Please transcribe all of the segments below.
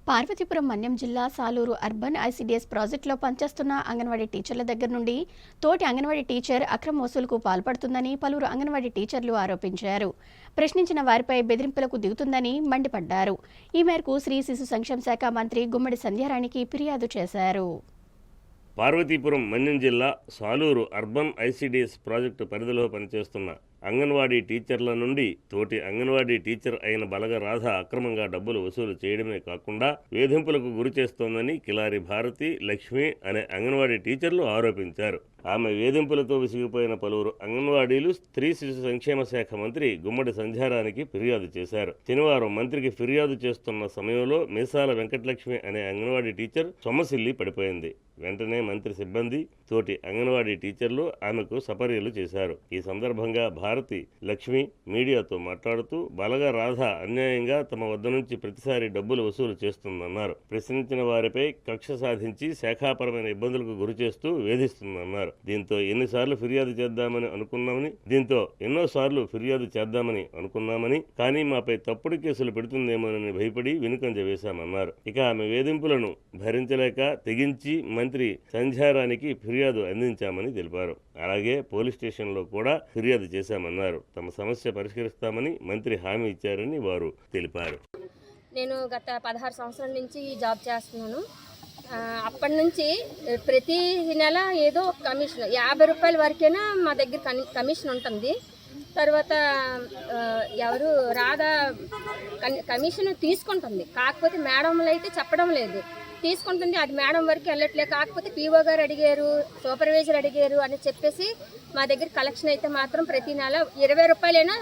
పార్వతీపురం మన్యం జిల్లా Saluru urban ICDS ప్రాజెక్టులో పనిచేస్తున్న అంగన్వాడీ టీచర్ల దగ్గర నుండి తోటి అంగన్వాడీ టీచర్ అక్రమ వసూలుకు పాల్పడుతుందని పలువురు అంగన్వాడీ టీచర్లు ఆరోపించారు. ప్రశ్నించిన వారిపై బెదిరింపులకు దిగుతుందని మండిపడ్డారు. ఈ మేరకు స్త్రీ శిశు సంక్షేమ శాఖ మంత్రి గుమ్మడి సంధ్యారాణికి ఫిర్యాదు చేశారు. పార్వతీపురం మన్యం జిల్లా సాలూరు అర్బన్ ఐసీడీఎస్ ప్రాజెక్టు పరిధిలో పనిచేస్తున్న అంగన్వాడీ టీచర్ల నుండి తోటి అంగన్వాడీ టీచర్ అయిన బలగ రాధ అక్రమంగా డబ్బులు వసూలు చేయడమే కాకుండా వేధింపులకు గురి చేస్తోందని కిలారి భారతి, లక్ష్మి అనే అంగన్వాడీ టీచర్లు ఆరోపించారు. ఆమె వేధింపులతో విసిగిపోయిన పలువురు అంగన్వాడీలు స్త్రీ శిశు సంక్షేమ శాఖ మంత్రి గుమ్మడి సంధ్యారానికి ఫిర్యాదు చేశారు. శనివారం మంత్రికి ఫిర్యాదు చేస్తున్న సమయంలో మీసాల వెంకటలక్ష్మి అనే అంగన్వాడీ టీచర్ సొమ్మసిల్లి పడిపోయింది. వెంటనే మంత్రి సిబ్బంది, తోటి అంగన్వాడీ టీచర్లు ఆమెకు సపర్యలు చేశారు. ఈ సందర్భంగా భారతి, లక్ష్మి మీడియాతో మాట్లాడుతూ బలగ రాధ అన్యాయంగా తమ వద్ద నుంచి ప్రతిసారి డబ్బులు వసూలు చేస్తుందన్నారు. ప్రశ్నించిన వారిపై కక్ష సాధించి శాఖాపరమైన ఇబ్బందులకు గురి చేస్తూ వేధిస్తుందన్నారు. దీంతో ఎన్నోసార్లు ఫిర్యాదు చేద్దామని అనుకున్నామని కానీ మాపై తప్పుడు కేసులు పెడుతుందేమోనని భయపడి వెనుకంజ వేశామన్నారు. ఇక ఆమె వేధింపులను భరించలేక తెగించి మంత్రి సంధ్యారానికి ఫిర్యాదు అందించామని తెలిపారు. అలాగే పోలీస్ స్టేషన్లో కూడా ఫిర్యాదు చేశామన్నారు. తమ సమస్య పరిష్కరిస్తామని మంత్రి హామీ ఇచ్చారని వారు తెలిపారు. నేను గత 16 సంవత్సరాల నుంచి జాబ్ చేస్తున్నాను. అప్పటి నుంచి ప్రతి నెల ఏదో కమిషన్ 50 రూపాయల వరకైనా మా దగ్గర కమిషన్ ఉంటుంది. తర్వాత ఎవరు రాధా కమిషన్ తీసుకుంటుంది, కాకపోతే మేడంలు అయితే చెప్పడం లేదు. తీసుకుంటుంది, అది మేడం వరకు వెళ్ళట్లేదు. కాకపోతే పీఓ గారు అడిగారు, సూపర్వైజర్ అడిగారు అని చెప్పేసి మా దగ్గర కలెక్షన్ అయితే మాత్రం ప్రతి నెల 20 రూపాయలైనా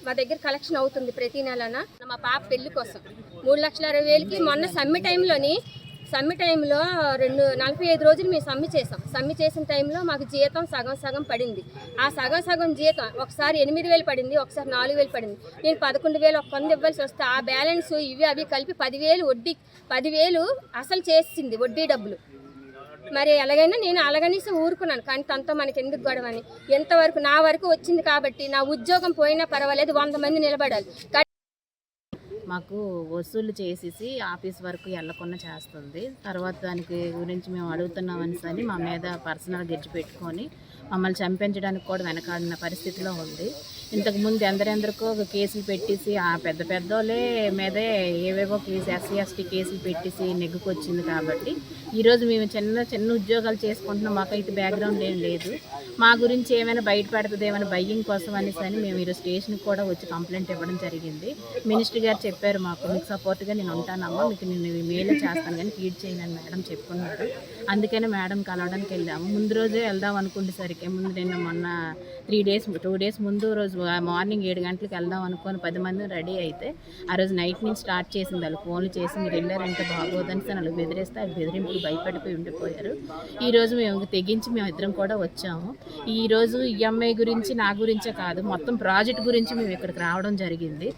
మా దగ్గర కలెక్షన్ అవుతుంది ప్రతి నెలన. మా పాప పెళ్లి కోసం 3,60,000కి మొన్న సమ్మె టైంలో 45 రోజులు మేము సమ్మె చేసిన టైంలో మాకు జీతం సగం పడింది. ఆ సగం జీతం ఒకసారి 8,000 పడింది, ఒకసారి 4,000 పడింది. నేను 11,000 ఒక కొంత ఇవ్వాల్సి వస్తే ఆ బ్యాలెన్స్ ఇవి అవి కలిపి 10,000 వడ్డీ 10,000 అసలు చేసింది వడ్డీ డబ్బులు. మరి ఎలాగైనా నేను అలాగనేసి ఊరుకున్నాను. కానీ తనతో మనకి ఎందుకు గొడవని ఎంతవరకు నా వరకు వచ్చింది కాబట్టి నా ఉద్యోగం పోయినా పర్వాలేదు, 100 మంది నిలబడాలి. మాకు వసూలు చేసేసి ఆఫీస్ వరకు వెళ్ళకుండా చేస్తుంది. తర్వాత దానికి గురించి మేము అడుగుతున్నామని మా మీద పర్సనల్ గెడ్జ్ పెట్టుకొని మమ్మల్ని చంపించడానికి కూడా వెనకాడిన పరిస్థితిలో ఉంది. ఇంతకుముందు ఎందరెందరికో కేసులు పెట్టేసి ఆ పెద్దోళ్ళే మీదే ఏవేవో ఎస్సీ ఎస్టీ కేసులు పెట్టేసి నెగ్గుకొచ్చింది. కాబట్టి ఈరోజు మేము చిన్న ఉద్యోగాలు చేసుకుంటున్నాం. మాకైతే బ్యాక్గ్రౌండ్ ఏం లేదు. మా గురించి ఏమైనా బయట పెడుతుందేమైనా భయం కోసం అనేసి మేము ఈరోజు స్టేషన్కి కూడా వచ్చి కంప్లైంట్ ఇవ్వడం జరిగింది. మినిస్టర్ గారు చెప్పారు, మీకు సపోర్ట్గా నేను ఉంటానమ్మా, మీకు నేను మేలే చేస్తాను కానీ ఫీడ్ చేయనని మేడం చెప్పుకున్నారు. అందుకనే మేడం కలవడానికి వెళ్ళాము. ముందు రోజే వెళ్దాం అనుకునేసరికి నిన్న మొన్న 2 డేస్ ముందు రోజు మార్నింగ్ 7 గంటలకు వెళ్దాం అనుకొని 10 మంది రెడీ అయితే ఆ రోజు నైట్ నుంచి స్టార్ట్ చేసింది. వాళ్ళు ఫోన్లు చేసి మీరు వెళ్ళారంటే బాగోదని వాళ్ళు బెదిరిస్తే ఆ బెదిరింపులు భయపడిపోయి ఉండిపోయారు. ఈరోజు మేము తెగించి ఇద్దరం కూడా వచ్చాము. ఈరోజు ఈఎంఐ గురించి నా గురించే కాదు, మొత్తం ప్రాజెక్ట్ గురించి మేము ఇక్కడికి రావడం జరిగింది.